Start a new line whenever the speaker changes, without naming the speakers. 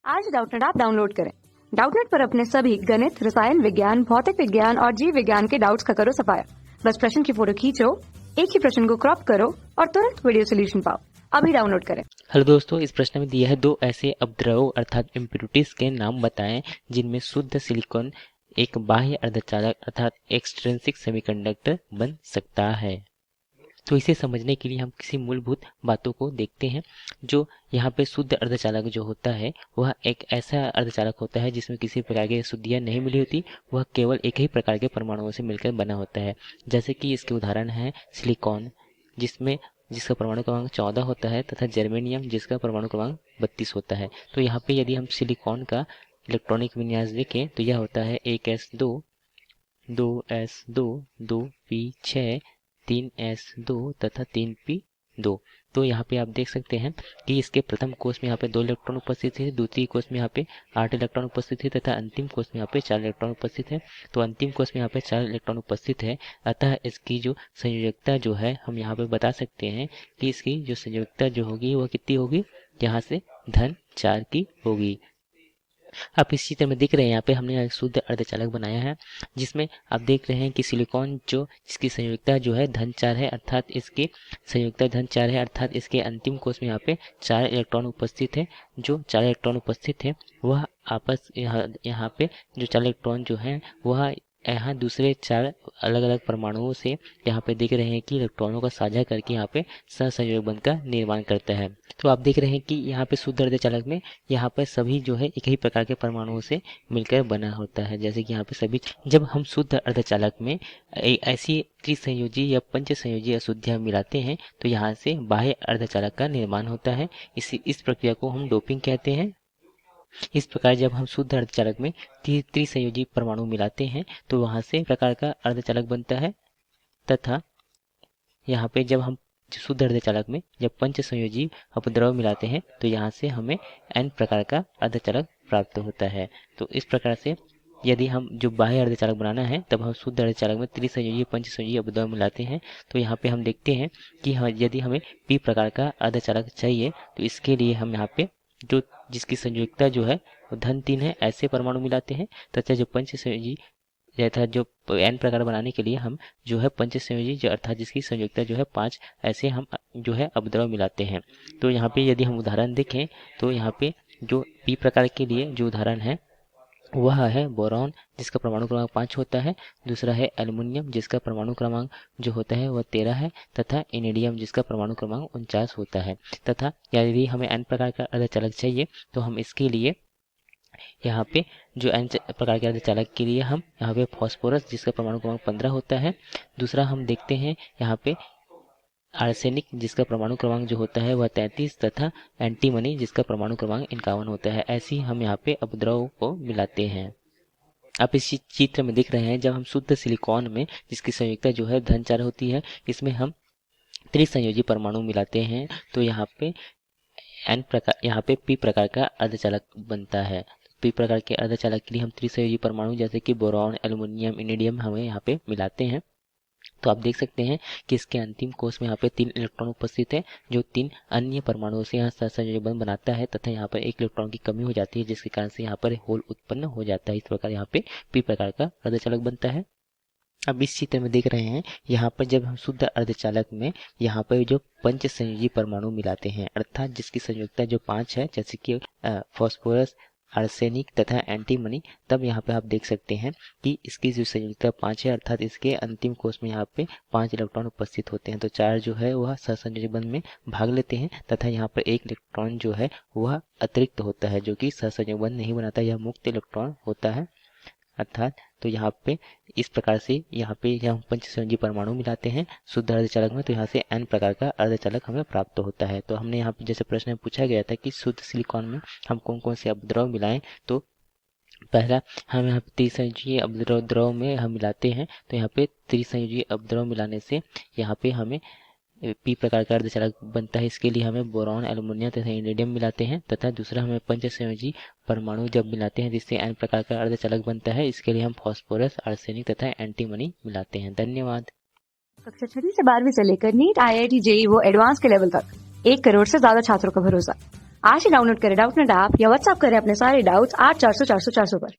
आज Doubtnut app download करें। Doubtnut पर अपने सभी गणित, रसायन विज्ञान, भौतिक विज्ञान और जीव विज्ञान के डाउट्स का करो सफाया। बस प्रश्न की फोटो खींचो, एक ही प्रश्न को क्रॉप करो और तुरंत वीडियो सोल्यूशन पाओ। अभी डाउनलोड करें।
हेलो दोस्तों, इस प्रश्न में दिया है दो ऐसे अपद्रव्यों अर्थात इम्प्यूरिटीज के नाम बताएं जिनमें शुद्ध सिलिकॉन एक बाह्य अर्धचालक अर्थात एक्सट्रिंसिक सेमीकंडक्टर बन सकता है। तो इसे समझने के लिए हम किसी मूलभूत बातों को देखते हैं। जो यहाँ पे शुद्ध अर्धचालक जो होता है वह एक ऐसा अर्धचालक होता है जिसमें किसी प्रकार की अशुद्धियाँ नहीं मिली होती, वह केवल एक ही प्रकार के परमाणुओं से मिलकर बना होता है। जैसे कि इसके उदाहरण है सिलिकॉन जिसका परमाणु क्रमांक 14 होता है तथा जर्मेनियम जिसका परमाणु क्रमांक 32 होता है। तो यहाँ पे यदि हम सिलिकॉन का इलेक्ट्रॉनिक विन्यास देखें तो यह होता है 1s2 2s2 2p6 3s2 तथा 3p2। तो यहाँ पे आप देख सकते हैं कि इसके प्रथम कोष में यहाँ पे 2 इलेक्ट्रॉन उपस्थित है, द्वितीय कोष में यहाँ पे 8 इलेक्ट्रॉन उपस्थित है तथा अंतिम कोष में यहाँ पे 4 इलेक्ट्रॉन उपस्थित है। तो अंतिम कोष में यहाँ पे 4 इलेक्ट्रॉन उपस्थित है, अतः इसकी जो संयोजकता जो है हम यहाँ पे बता सकते हैं कि इसकी जो संयोजकता जो होगी वह कितनी होगी, यहाँ से धन 4 की होगी। आप इस चित्र में देख रहे हैं यहाँ पे हमने एक शुद्ध अर्धचालक बनाया है जिसमें आप देख रहे हैं कि सिलिकॉन जिसकी संयोजकता जो है धन 4 है, अर्थात इसकी संयोजकता धन 4 है, अर्थात इसके अंतिम कोष में यहाँ पे 4 इलेक्ट्रॉन उपस्थित है। जो 4 इलेक्ट्रॉन उपस्थित है वह आपस यहाँ पे जो 4 इलेक्ट्रॉन जो है वह यहाँ दूसरे 4 अलग अलग परमाणुओं से यहाँ पे देख रहे हैं कि इलेक्ट्रॉनों का साझा करके यहाँ पे सहसंयोजक बंध का निर्माण करता है। तो आप देख रहे हैं कि यहाँ पे शुद्ध अर्धचालक में यहाँ पर सभी जो है एक ही प्रकार के परमाणुओं से मिलकर बना होता है। जैसे कि यहाँ पे सभी जब हम शुद्ध अर्धचालक में ऐसी त्रिसंयोजी या पंचसंयोजी अशुद्धियाँ मिलाते हैं तो यहाँ से बाह्य अर्धचालक का निर्माण होता है। इस प्रक्रिया को हम डोपिंग कहते हैं। इस प्रकार जब हम शुद्ध अर्धचालक में त्रिसंयोजी परमाणु मिलाते हैं तो वहां से प्रकार का अर्धचालक बनता है, तथा यहाँ पे जब हम शुद्ध अर्धचालक में जब पंच संयोजी अपद्रव्य मिलाते हैं तो यहाँ से हमें n प्रकार का अर्धचालक प्राप्त होता है। तो इस प्रकार से यदि हम जो बाह्य अर्धचालक बनाना है तब हम शुद्ध अर्धचालक में त्रिसंयोजी पंच संयोजी अपद्रव्य मिलाते हैं। तो यहाँ पे हम देखते हैं कि यदि हमें p प्रकार का अर्धचालक चाहिए तो इसके लिए हम यहाँ पे जिसकी संयोजकता जो है वो धन 3 है ऐसे परमाणु मिलाते हैं, तथा जो पंच संयोजी तथा जो n प्रकार बनाने के लिए हम जो है पंच संयोजी जो अर्थात जिसकी संयोजकता जो है 5 ऐसे हम जो है अपद्रव्य मिलाते हैं। तो यहाँ पे यदि हम उदाहरण देखें तो यहाँ पे जो p प्रकार के लिए जो उदाहरण है वह है बोरॉन जिसका परमाणु क्रमांक 5 होता है, दूसरा है एल्युमिनियम जिसका परमाणु क्रमांक जो होता है वह 13 है, तथा इनेडियम जिसका परमाणु क्रमांक 49 होता है। तथा यदि हमें n प्रकार का अर्धचालक चाहिए तो हम इसके लिए यहाँ पे जो n प्रकार के अर्धचालक के लिए हम यहाँ पे फास्फोरस जिसका परमाणु क्रमांक 15 होता है, दूसरा हम देखते हैं यहाँ पे आर्सेनिक जिसका परमाणु क्रमांक जो होता है वह 33 तथा एंटीमनी जिसका परमाणु क्रमांक 51 होता है। ऐसे ही हम यहाँ पे अपद्रव्यों को मिलाते हैं। आप इस चित्र में देख रहे हैं जब हम शुद्ध सिलिकॉन में जिसकी संयोजकता जो है धन 4 होती है इसमें हम त्रिसंयोजी परमाणु मिलाते हैं तो यहाँ पे p प्रकार का अर्धचालक बनता है। p प्रकार के अर्धचालक के लिए हम त्रिसंयोजी परमाणु जैसे कि बोरॉन एल्युमिनियम इनेडियम हमें यहाँ पे मिलाते हैं। तो आप देख सकते हैं कि इसके अंतिम कोष में यहाँ पे 3 इलेक्ट्रॉन उपस्थित है जो 3 अन्य परमाणुओं से यहाँ सहसंयोजक बंध बनाता है, तथा यहाँ पर 1 इलेक्ट्रॉन की कमी हो जाती है जिसके कारण से यहाँ पर होल उत्पन्न हो जाता है। इस प्रकार यहाँ पे p प्रकार का अर्धचालक बनता है। अब इस चित्र में देख रहे हैं यहाँ पर जब हम शुद्ध अर्धचालक में यहाँ पर जो पंच संयोजी परमाणु मिलाते हैं अर्थात जिसकी संयोजकता जो 5 है जैसे कि फास्फोरस आर्सेनिक तथा एंटीमनी, तब यहाँ पे आप देख सकते हैं कि इसकी जो संयोजकता 5 है अर्थात इसके अंतिम कोष में यहाँ पे 5 इलेक्ट्रॉन उपस्थित होते हैं। तो 4 जो है वह सहसंयोजक बंध में भाग लेते हैं तथा यहाँ पर 1 इलेक्ट्रॉन जो है वह अतिरिक्त होता है जो कि सहसंयोजक बंध नहीं बनाता, यह मुक्त इलेक्ट्रॉन होता है अर्थात। तो यहाँ पे इस प्रकार से यहाँ पे हम पंचसंयोजी परमाणु मिलाते हैं शुद्ध अर्धचालक में तो यहाँ से n प्रकार का अर्धचालक हमें प्राप्त होता है। तो हमने यहाँ पे जैसे प्रश्न में पूछा गया था कि शुद्ध सिलिकॉन में हम कौन कौन से अपद्रव्य मिलाएं, तो पहला हम यहाँ पे त्रिसंयोजी अपद्रव्य में हम मिलाते हैं। तो यहाँ पे त्रिसंयोजी अपद्रव्य मिलाने से यहाँ पे हमें p प्रकार का अर्धचालक बनता है। इसके लिए हमें बोरॉन एल्युमिनियम तथा इनेडियम मिलाते हैं, तथा दूसरा हमें पंचसंयोजी परमाणु जब मिलाते हैं जिससे n प्रकार का अर्धचालक बनता है, इसके लिए हम फास्फोरस आर्सेनिक तथा एंटीमनी मिलाते हैं। धन्यवाद।
कक्षा 6 से 12वीं से लेकर नीट, IIT, JEE वो एडवांस के लेवल तक 1 करोड़ से ज्यादा छात्रों का भरोसा। आज ही डाउनलोड करें डाउटनेट ऐप या व्हाट्सएप करें अपने सारे डाउट्स 8400 400 400 पर।